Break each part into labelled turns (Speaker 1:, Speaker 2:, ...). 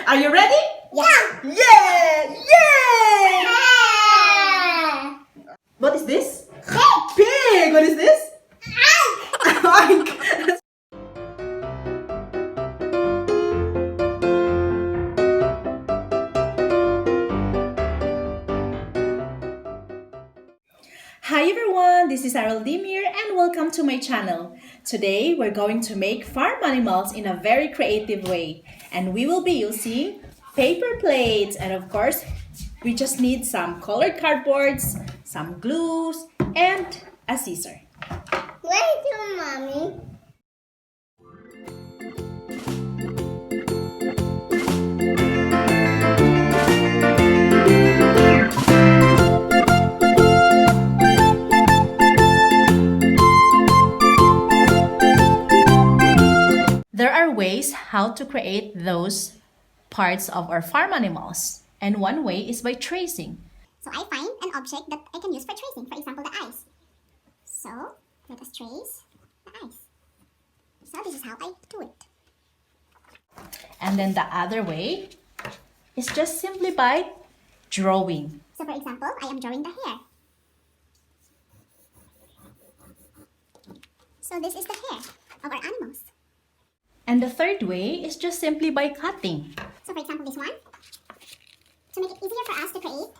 Speaker 1: Are you ready?
Speaker 2: Yeah.
Speaker 1: Yeah! Yay! What is this? Pig! What is this? Oink! Hi everyone, this is Demir and welcome to my channel. Today we're going to make farm animals in a very creative way, and we will be using paper plates, and of course we just need some colored cardboards, some glues, and a scissor.
Speaker 2: Where's your mommy?
Speaker 1: There are ways how to create those parts of our farm animals, and one way is by tracing.
Speaker 2: So I find an object that I can use for tracing, for example, the eyes. So let us trace the eyes. So this is how I do it.
Speaker 1: And then the other way is just simply by drawing.
Speaker 2: So for example, I am drawing the hair. So this is the hair of our animals.
Speaker 1: And the third way is just simply by cutting.
Speaker 2: So for example, this one, to make it easier for us to create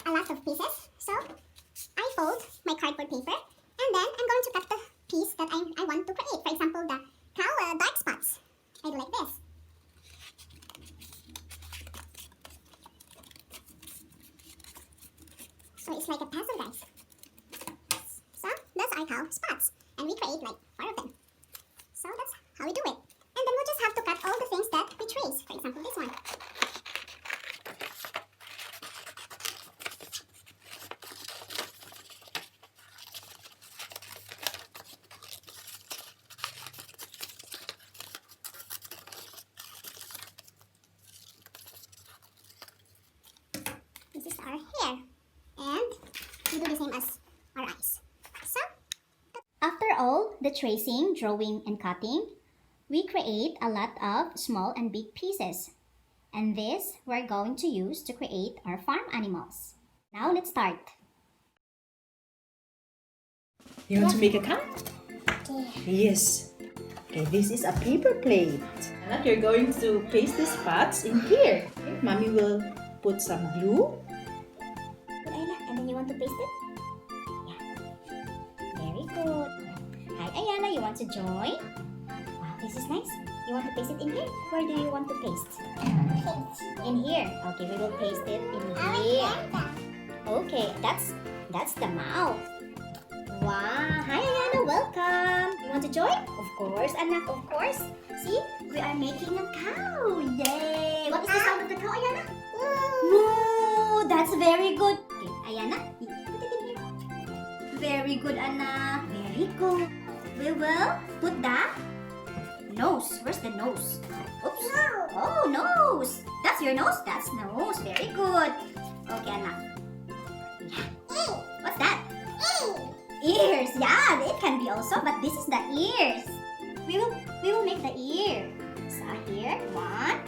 Speaker 2: a lot of pieces, so I fold my cardboard paper and then I'm going to cut the piece that I want to create. For example, the cow dark spots. I do like this. So it's like a puzzle, guys. So those are cow spots, and we create like 4 of them. So that's how we do it. And then we'll just have to cut all the things that we trace. For example, this one. This is our hair. And we do the same as our eyes. So, after all the tracing, drawing, and cutting, we create a lot of small and big pieces. And this we're going to use to create our farm animals. Now let's start.
Speaker 1: You want to make a count? Yes. Okay, this is a paper plate. And you're going to place these spots in here. Okay, Mommy will put some glue.
Speaker 2: Good, Ayana. And then you want to paste it? Yeah. Very good. Hi, Ayana. You want to join? Wow, this is nice. You want to paste it in here? Where do you want to paste? In here. Okay, we will paste it in here. Okay, that's the mouth. Wow. Hi, Ayana. Welcome. You want to join? Of course, anak. Of course. See, we are making a cow. Yay. What is the sound of the cow, Ayana? Moo. That's very good. Okay, Ayana, put it in here. Very good, anak. Very good. We will put the nose. Where's the nose? Oops. Oh, nose. That's your nose? That's nose. Very good. Okay, anak. Yeah. What's that? Ears. Yeah, it can be also, but this is the ears. We will make the ear. So here, 1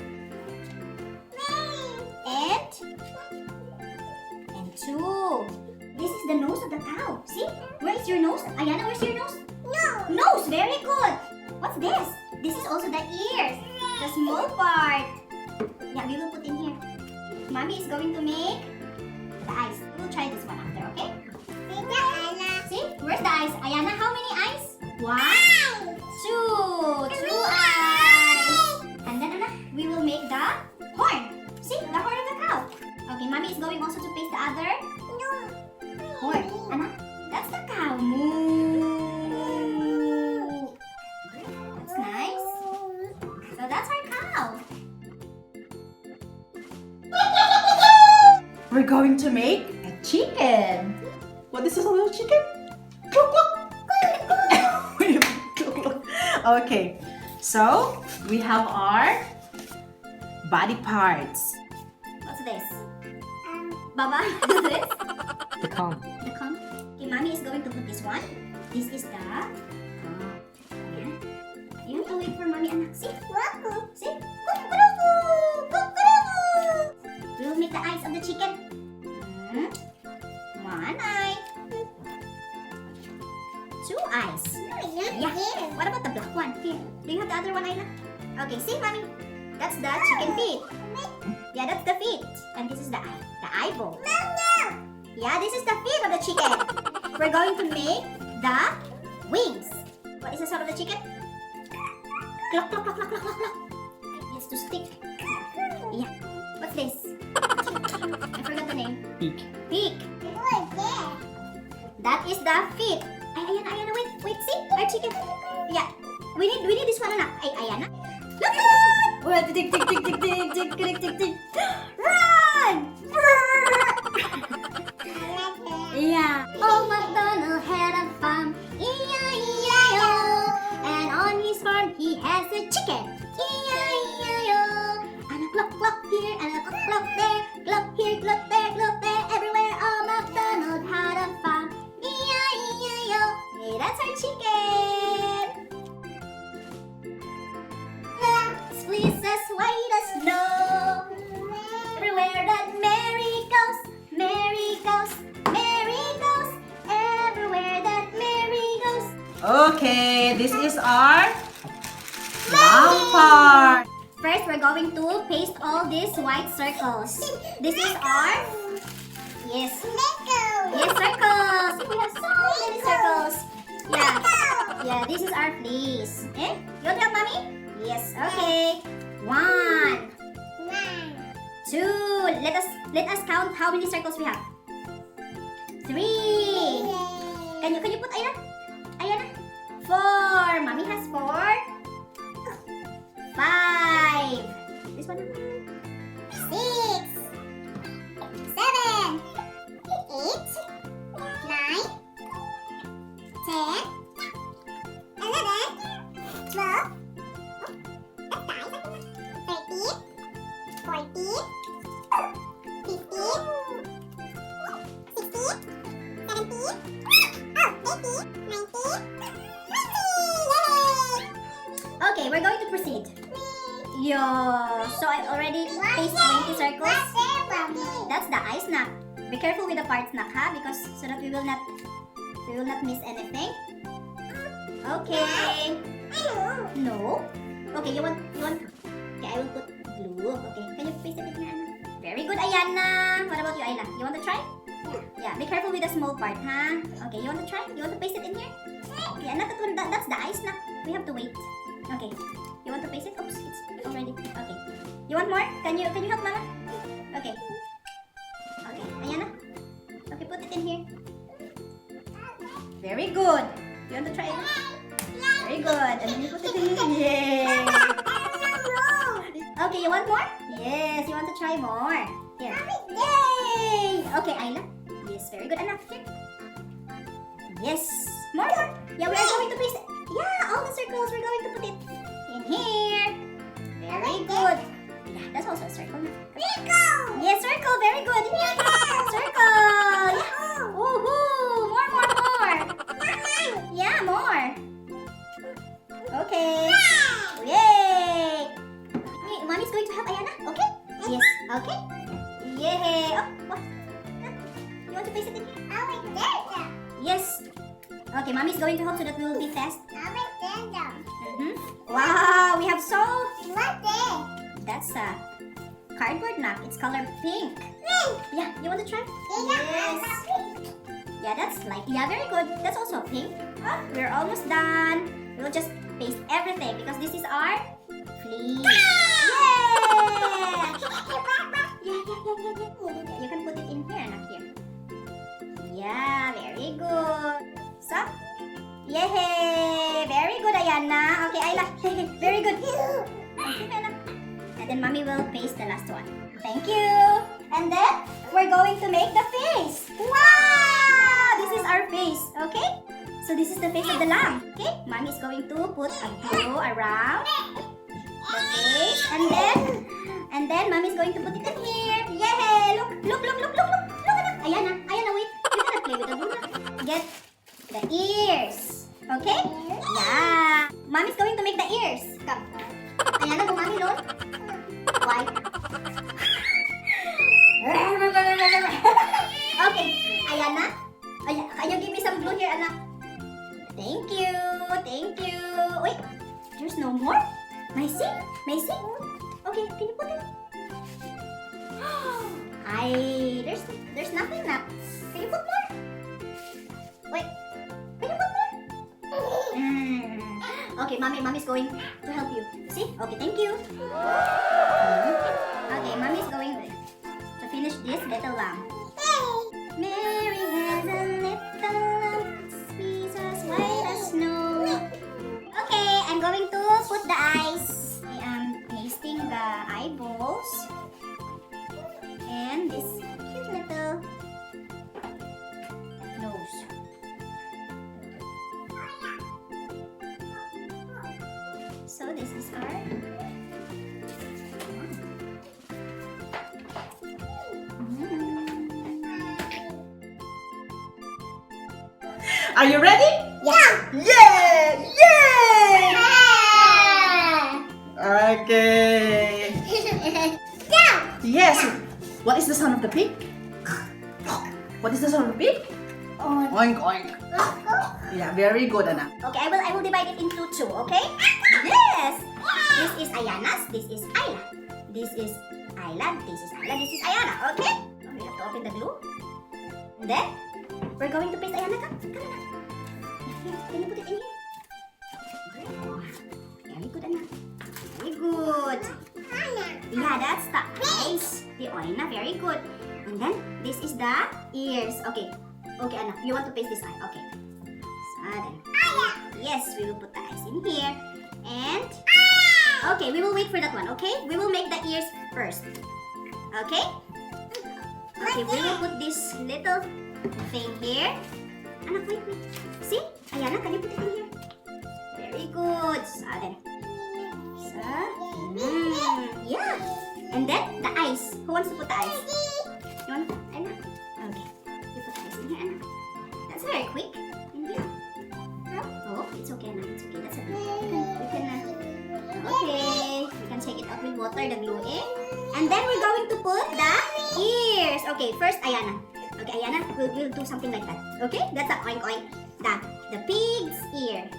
Speaker 2: and 2. This is the nose of the cow. See? Where is your nose? Ayana, where's your nose? Nose. Very good. What's this? This is also the ears. The small part. Yeah, we will put in here. Mommy is going to make the eyes. We will try this one after, okay? See? Where's the eyes? Ayana, how many eyes? 1, 2. 2 eyes. And then, Anna, we will make the horn. See? The horn of the cow. Okay, Mommy is going also to paste the other horn. Anna, that's the cow. Moo. That's nice. So that's our cow.
Speaker 1: We're going to make a chicken. What is this little chicken? Okay, so we have our body parts.
Speaker 2: What's this? Baba, what's this?
Speaker 1: The comb.
Speaker 2: The comb. Okay, Mommy is going to put this one. This is the comb. Yeah. You have to wait for Mommy, anak. See? See? Okay, see, mommy. That's the chicken feet. Yeah, that's the feet. And this is the eyeball. Yeah, this is the feet of the chicken. We're going to make the wings. What is the sound of the chicken? Cluck, cluck, cluck, cluck, cluck, cluck, cluck. It's to stick. Yeah. What's this? I forgot the name.
Speaker 3: Peak.
Speaker 2: Beak. That is the feet. Ay, Ayana, wait, see? Our chicken. Yeah. We need this one, anak. Ay, Ayana. Look! Tick, tick, tick, tick, tick, tick, tick, tick, tick. Run! Yeah. Old MacDonald had a farm, E-I-E-I-O. And on his farm he has a chicken, E-I-E-I-O. And a cluck cluck here, and a cluck cluck there, cluck here, cluck there, everywhere. Old MacDonald had a farm, E-I-E-I-O. Hey, that's our chicken. Let's fleece as white as snow. Everywhere that Mary goes, Mary goes, Mary goes. Everywhere that Mary goes.
Speaker 1: Okay, this is our long part.
Speaker 2: First, we're going to paste all these white circles. This is our yes circles. We have so many circles. Yeah, this is our fleece. Eh? You want to help, mommy? Yes. Okay. 1, 2. Let us count how many circles we have. 3. Can you put Ayana? 4. Mommy has 4. 5. This one. 6. 7. 8. 9. 10. 11. 12. 13. 14. 15. 16. 17. 18. 19. 20. Okay, we're going to proceed. Yeah. So I already placed 20 circles. That's the eye snack. Be careful with the part snack, ha? Because so that we will not miss anything. Okay. No. Okay, you want. Okay, I will put blue. Okay, can you paste it in here? Very good, Ayana. What about you, Ayla? You want to try? Yeah. Be careful with the small part, huh? Okay, you want to try? You want to paste it in here? Yeah, not that one. That's the eye snack. We have to wait. Okay. You want to paste it? Oops, it's already. Okay. You want more? Can you help, Mama? Okay. Okay, Ayana. Okay, put it in here. Very good. You want to try it? Very good. And then you put it in here. Yay. Okay, you want more? Yes, you want to try more. Here. Yay! Okay, Ayla. Yes, very good. Enough. Here. Yes. More. Yeah, we are going to paste it. Yeah, all the circles, we're going to put it in here. Very good. Yeah, that's also a circle. Circle! Yes, circle. Very good. Here. Circle. Yeah. Woohoo! More. Yeah, more. Okay. Yay! Mommy's going to help Ayana. Okay? Yes. Okay. Yay! Oh, what? You want to paste it in here? Yes. Okay, Mommy's going to help so that we will be fast. Wow, we have so. That's a cardboard map. It's color pink. Yeah, you want to try? Yes. Yeah, that's like, yeah, very good. That's also pink. We're almost done. We'll just paste everything because this is our fleece. Yeah! You can put it in here, not here. Yeah, very good. So, yay! Very good, Ayana. Okay, Ayla. Very good. And then Mommy will paste the last one. Thank you. And then, we're going to make the face. Wow! This is our face, okay? So this is the face of the lamb. Okay? Mommy is going to put a glue around the face. And then Mommy is going to put it in here. Yay! Look at that. Ayana, wait. You cannot play with the glue. Get the ears. Okay? Yeah. Mommy's going to make the ears. Come. Ayana, go Mommy, Lord. Why? Okay. Ayana. Can you give me some glue here, anak? Thank you. Wait, there's no more? I see. Macy? Okay, can you put it? There's nothing now. Can you put more? Wait, can you put more? Okay, mommy's going to help you. See? Okay, thank you. Okay, mommy's going to finish this little lamp. Mary has a little lamp, sweet as white as snow. Okay, I'm going to put the eyes. I am pasting the eyeballs and this cute little nose. So this is our
Speaker 1: Are you ready?
Speaker 2: yeah.
Speaker 1: Yeah! Yay! Okay. Yes. What is the sound of the pig? What is the sound of the pig? Oink oink. Yeah, very good, Anna.
Speaker 2: Okay, I will divide it into two, okay? Yes! This is Ayana's, this is Ayla. This is Ayla, this is Ayla, this is Ayana, okay? We have to open the glue. And then, we're going to paste Ayana. Come on. Here, can you put it in here? Very good, Anna. Very good. Yeah, that's the eyes. The Ayana, very good. And then, this is the ears. Okay, Anna, you want to paste this eye? Okay. So then, yes, we will put the eyes in here. And, okay, we will wait for that one, okay? We will make the ears first. Okay? Okay, we will put this little thing here. Anak, wait. See? Ayana, can you put it in here? Very good. So then, yeah. And then, the eyes. Who wants to put the eyes? You want to put Anna? Okay. You put the eyes in here, Anna. That's very quick. In here. Oh, it's okay, Anna. It's okay. That's okay. Okay. We can take it out with water, the glue in. And then we're going to put the ears. Okay, first Ayana. Okay, Ayana, we'll do something like that. Okay? That's the oink oink. The pig's ear.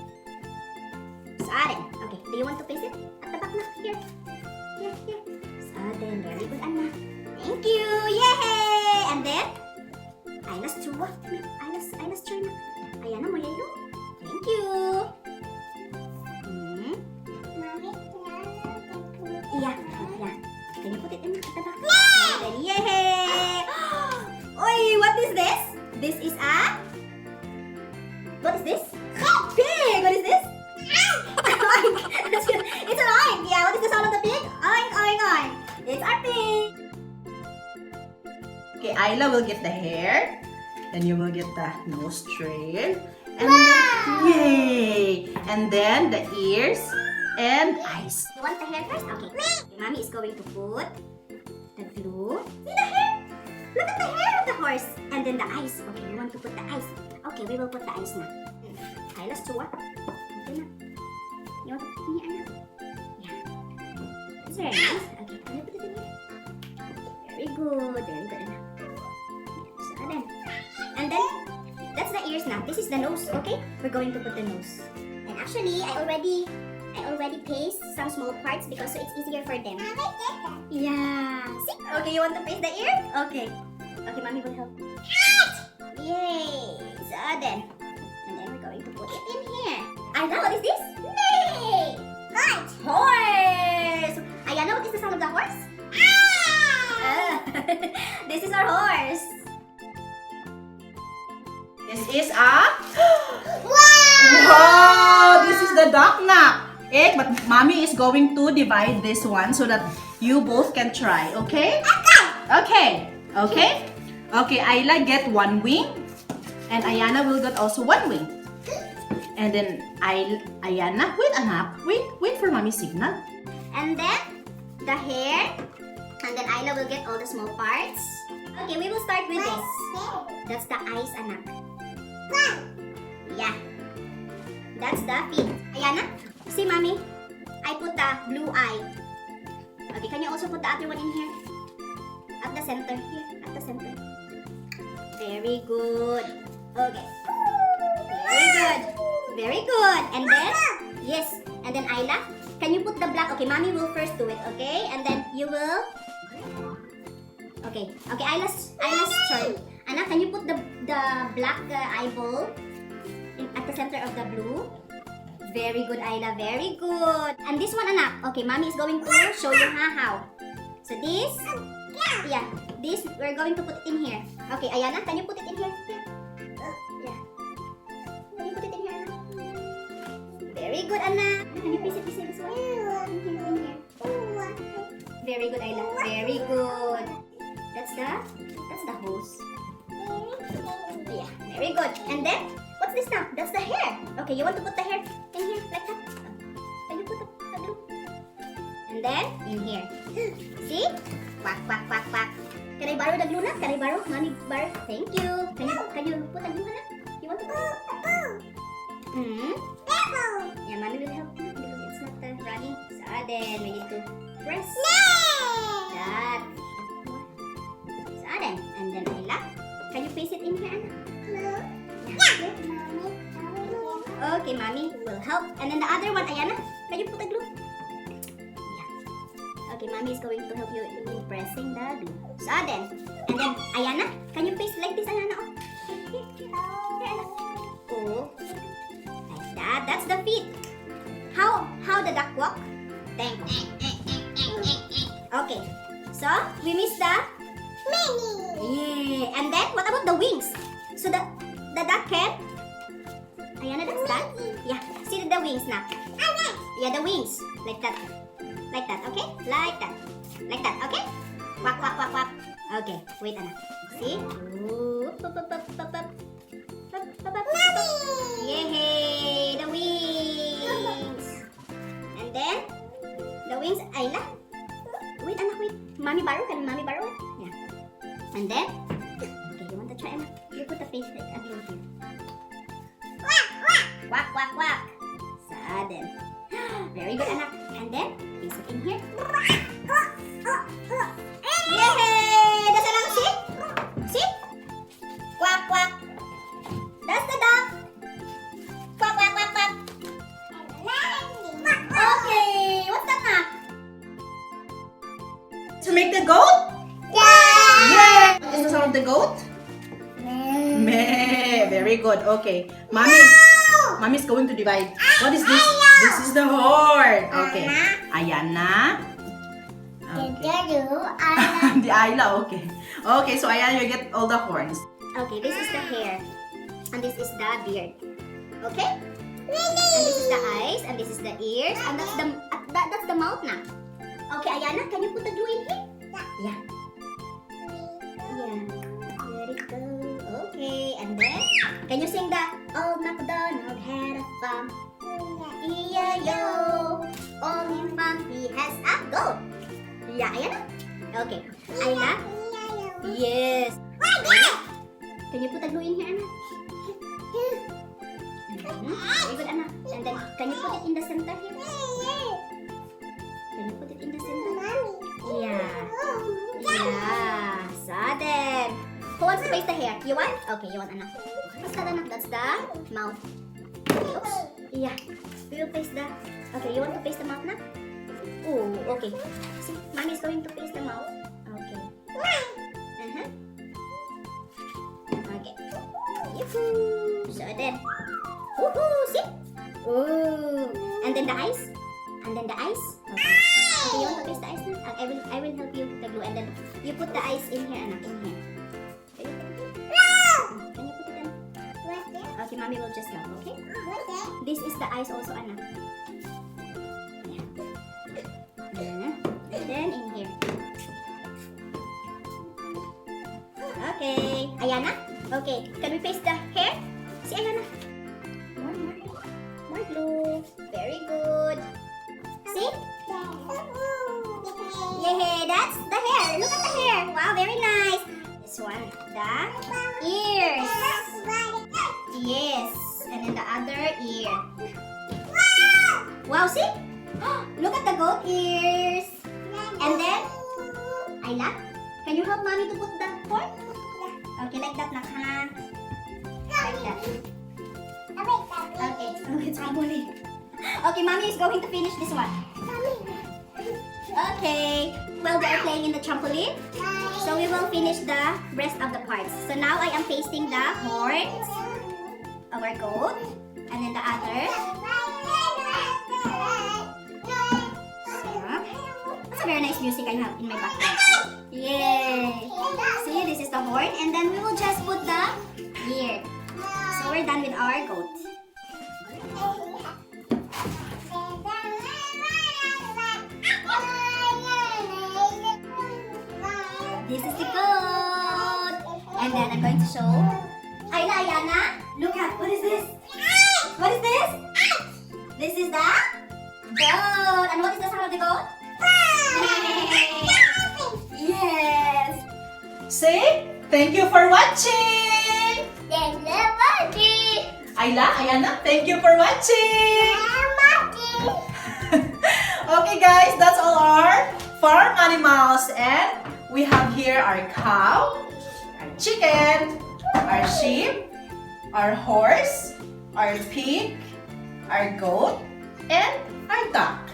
Speaker 2: Saren. Okay, do you want to paste it? At the back na. Here. Saren. Very good, Anna. Thank you. Yay! And then, Ayla's chuwa. Ayla's turn na. Ayana mo yayo. Thank you. Yeah. Can you put it in at the back? Then, yay! Oy, what is this? This is a... What is this? Pig! What is this? Oink! It's an oink! Yeah, what is the sound of the pig? Oink, oink, oink! It's our pig!
Speaker 1: Okay, Ayla will get the hair. Then you will get the nose trail. And then, yay! And then the ears and eyes.
Speaker 2: You want the hair first? Okay. Mommy is going to put the glue. See the hair? Look at the hair of the horse. And then the eyes. Okay, you want to put the eyes. Okay, we will put the eyes now. Okay, let's do what? Okay na. You want to put it in here, Anna? Yeah. That's very nice. Okay, can you put it in here? Very good, Anna. So then. And then, that's the ears now. This is the nose, okay? We're going to put the nose. And actually, I already paste some small parts because so it's easier for them. Yeah. See? Okay, you want to paste the ear? Okay. Okay, Mommy will help. Yay! So then, and then we're going to put it in here. Ayana, what is this? Nay! Horse! Ayana, what is the sound of the horse? This is our horse.
Speaker 1: This is a... Wow! This is the duck na. But Mommy is going to divide this one so that you both can try, okay? Okay. Okay, Ayla get one wing and Ayana will get also one wing. And then Ayana, wait anak, wait for Mommy's signal.
Speaker 2: And then the hair. And then Ayla will get all the small parts. Okay, we will start with this. That's the eyes, anak. Yeah. That's the feet. Ayana, see Mommy? I put the blue eye. Okay, can you also put the other one in here? At the center. Here, at the center. Very good. Okay. Very good. And then, yes. And then Ayla, can you put the black? Okay, mommy will first do it, okay? And then you will... Okay, Isla's turn. Anak, can you put the black eyeball at the center of the blue? Very good, Isla. Very good. And this one, anak. Okay, mommy is going to show you how. So this, yeah, this we're going to put it in here. Okay, Ayana, can you put it in here? Here. Yeah. Can you put it in here, anak? Very good, anak. Can you place it this one? In here. Very good, Ayla. Very good. That's the hose. Yeah, very good. And then, what's this now? That's the hair. Okay, you want to put the hair in here like that? Can you put the glue? And then, in here. See? Quack, quack, quack, quack. Can I borrow the glue now? Can I borrow? Mommy, borrow. Thank you. Can you put the glue na? You want to put it? Yeah, mommy will help you because it's not running. So then, we need to press that. So then, and then Ayla, can you paste it in here, Anna? Yeah. Okay, mommy will help. And then the other one, Ayana, can you put the glue? Yeah. Okay, mommy is going to help you in pressing the glue. So then, and then Ayana, can you paste like this, Ayana? Oh, like that. That's the feet. How the duck walk? Thank. Okay. So we missed the yeah. And then what about the wings? So the duck can. Ayana, that's that. Yeah. See the wings now. Yeah, the wings like that. Like that. Okay. Like that. Like that. Okay. Quack quack quack quack. Okay. Wait, Anna. See? Ooh. Yay! The wings. And then the wings, Ayla. Wait, Anak, wait. Mommy borrow? Can mommy borrow it? Yeah. And then, okay, you want to try, Anak? You put the face like a glue here. Quack, quack, quack. So then, very good, Anak. And then, place it in here. Yay! That's Anak, see? See? Quack, quack. That's the duck. Quack, quack, quack, quack. Okay, what's that, Anak?
Speaker 1: To make the goat? Yeah! What is the sound of the goat? Meh. Very good. Okay. Mommy is going to divide. What is this? This is the horn. Okay. Ayana. Okay. The Ayla. Okay. Okay, so Ayana, you get all the horns.
Speaker 2: Okay, this is the hair. And this is the beard. Okay? And this is the eyes. And this is the ears. And that's the mouth now. Okay, Ayana, can you put the glue in here? Yeah. Yeah. Very good. Okay, and then, can you sing the Old MacDonald had a farm? E-I-O. Old farm, he has a goat. Yeah, Ayana? Okay. Ayla? Yes. Ayla? Can you put the glue in here, Anna? Very good, Anna. And then, can you put it in the center here? Can you put it in the center? Yeah. Yeah. So then, who wants to paste the hair? You want? Okay, you want, Anna. What's that, Anna? That's the mouth. Oops. Yeah. We will paste the... Okay, you want to paste the mouth now? Oh, okay. See, mommy is going to paste the mouth. Okay. Okay. Yoo-hoo. So then, woohoo, see? Ooh. And then the eyes. And then the eyes. Okay. Okay, you want to paste the eyes now? I will help you the glue. And then you put the eyes in here, Anak, in here. Can you put it in? Okay, mommy will just help, okay? This is the eyes also, Anak. Yeah. And then in here. Okay. Ayana? Okay. Can we paste the hair? See, Ayana? More glue. Very good. See? Yay! That's the hair. Look at the hair. Wow, very nice. This one, the ears. Yes. And then the other ear. Wow, see? Look at the goat ears. And then, Ayla, can you help mommy to put the horn? Okay, like that, nak, ha? Like that. Okay. Oh, it's probably. Okay, mommy is going to finish this one. Okay. Well, they are playing in the trampoline. So we will finish the rest of the parts. So now I am pasting the horns of our goat. And then the other. That's a very nice music I have in my background. Yay! See, this is the horn. And then we will just put the ear. So we're done with our goat. This is the goat. And then I'm going to show Ayla, Ayana. Look at, what is this? What is this? This is the goat. And what is the sound of the goat? Yes.
Speaker 1: Say, thank you for watching!
Speaker 2: Thank you for watching.
Speaker 1: Ayla, Ayana, thank you for watching! Okay guys, that's all our farm animals. And we have here our cow, our chicken, our sheep, our horse, our pig, our goat, and our duck.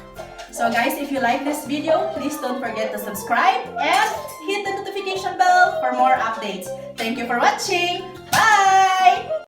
Speaker 1: So guys, if you like this video, please don't forget to subscribe and hit the notification bell for more updates. Thank you for watching. Bye!